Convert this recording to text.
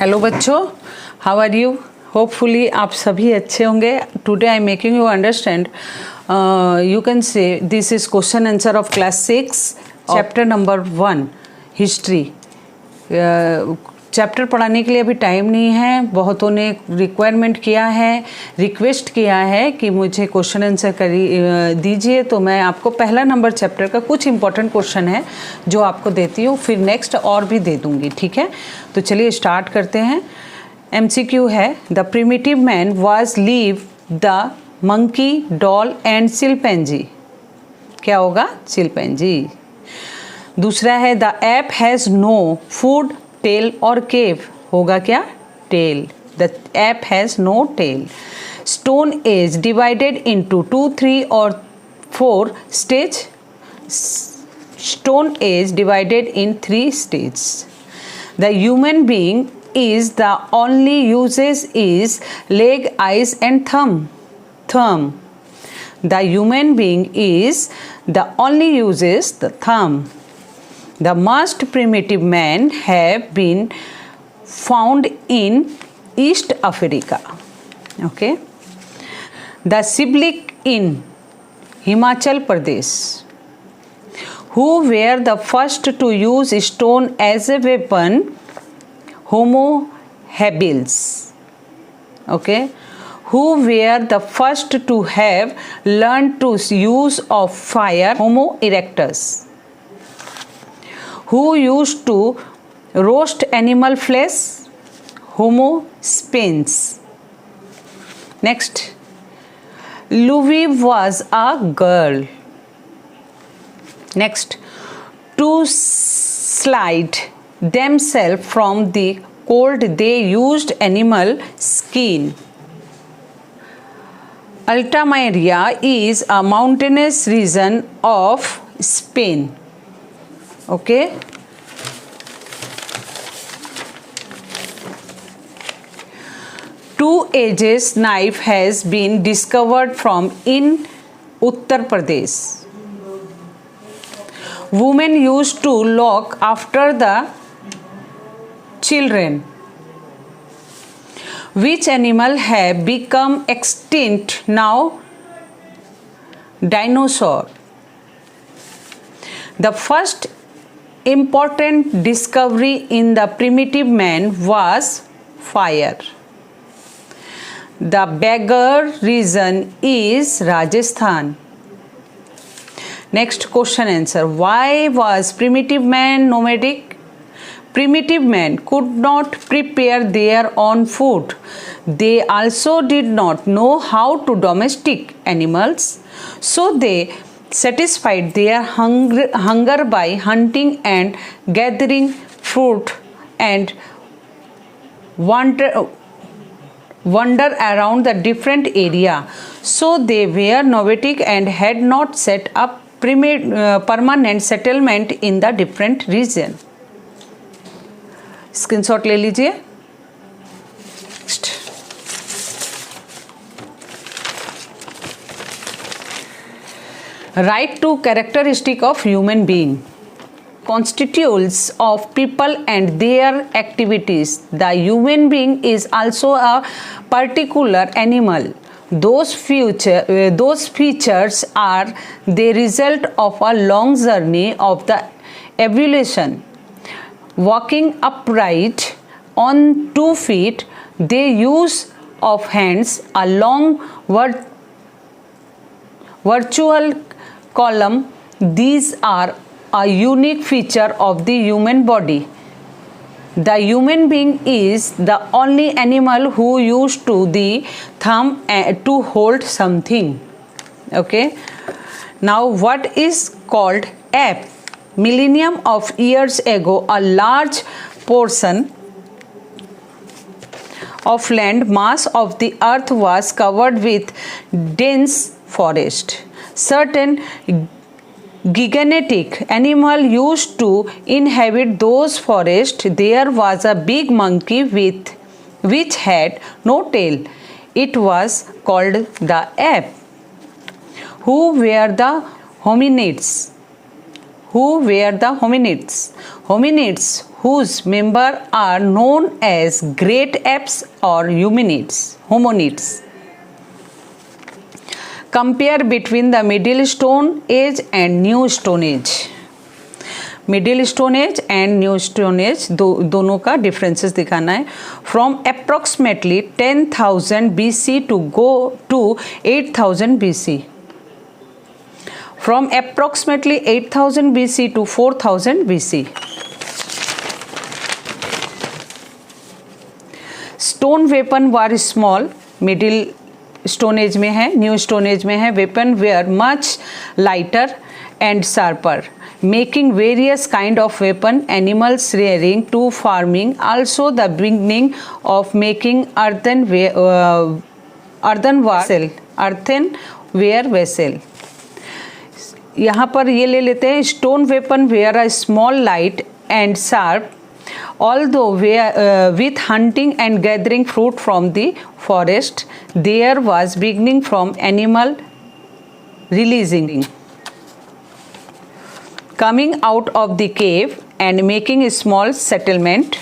Hello बच्चों, how are you? Hopefully आप सभी अच्छे होंगे. Today I am making you understand. You can say this is question answer of class 6 chapter number 1 history. Chapter पढ़ाने के लिए अभी टाइम नहीं है. बहुतों ने रिक्वायरमेंट किया है, रिक्वेस्ट किया है कि मुझे क्वेश्चन आंसर दीजिए, तो मैं आपको पहला नंबर चैप्टर का कुछ इंपॉर्टेंट क्वेश्चन है जो आपको देती हूँ, फिर नेक्स्ट और भी दे दूँगी. ठीक है, तो चलिए स्टार्ट करते हैं. MCQ है, the primitive man was live the monkey doll and chimpanzee. क्या होगा? चिल्पैंजी. दूसरा है the ape has no food tail और केव. होगा क्या? Tail. The ape has no tail. Stone age divided into 2, 3 और 4 stage. Stone age divided in 3 stages. The human being is the only uses is leg, eyes and thumb. The human being is the only uses the thumb. The most primitive men have been found in East Africa. Okay. The Siblik in Himachal Pradesh. Who were the first to use stone as a weapon? Homo habilis. Okay. Who were the first to have learned to use of fire? Homo erectus. Who used to roast animal flesh? Homo sapiens. Next. Louis was a girl. Next, to slide themselves from the cold they used animal skin. Altamira is a mountainous region of Spain. Okay. Two edges knife has been discovered from in Uttar Pradesh. Women used to look after the children. Which animal have become extinct now? Dinosaur. The first important discovery in the primitive man was fire. The Bagar region is Rajasthan. Next question answer. Why was primitive man nomadic? Primitive men could not prepare their own food. They also did not know how to domestic animals, so they satisfied their hunger by hunting and gathering fruit and wander around the different area. So they were nomadic and had not set up permanent settlement in the different region. Screenshot ले लीजिए. Next. Write two characteristic of human being. Constitutes of people and their activities. The human being is also a particular animal. Those features are the result of a long journey of the evolution. Walking upright on 2 feet, the use of hands, a long virtual column, these are a unique feature of the human body. The human being is the only animal who used to the thumb to hold something. Okay. Now what is called ape? Millennium of years ago, a large portion of land mass of the earth was covered with dense forest. Certain gigantic animal used to inhabit those forests. There was a big monkey which had no tail. It was called the ape. Who were the hominids? Who were the hominids? Hominids whose members are known as great apes or hominids. Compare between the Middle Stone Age and New Stone Age. Middle stone age and new stone age दोनों का differences दिखाना है. From approximately 10,000 BC to go to 8,000 BC. From approximately 8,000 BC to 4,000 BC. Stone weapon were small, middle stone age में है, new stone age में है. Weapon were much lighter and sharper, making various kind of weapon, animals rearing to farming. Also the beginning of making earthenware vessel. यहाँ पर ये ले लेते हैं. Stone weapon were a small light and sharp, although with hunting and gathering fruit from the forest, there was beginning from animal releasing, coming out of the cave and making a small settlement.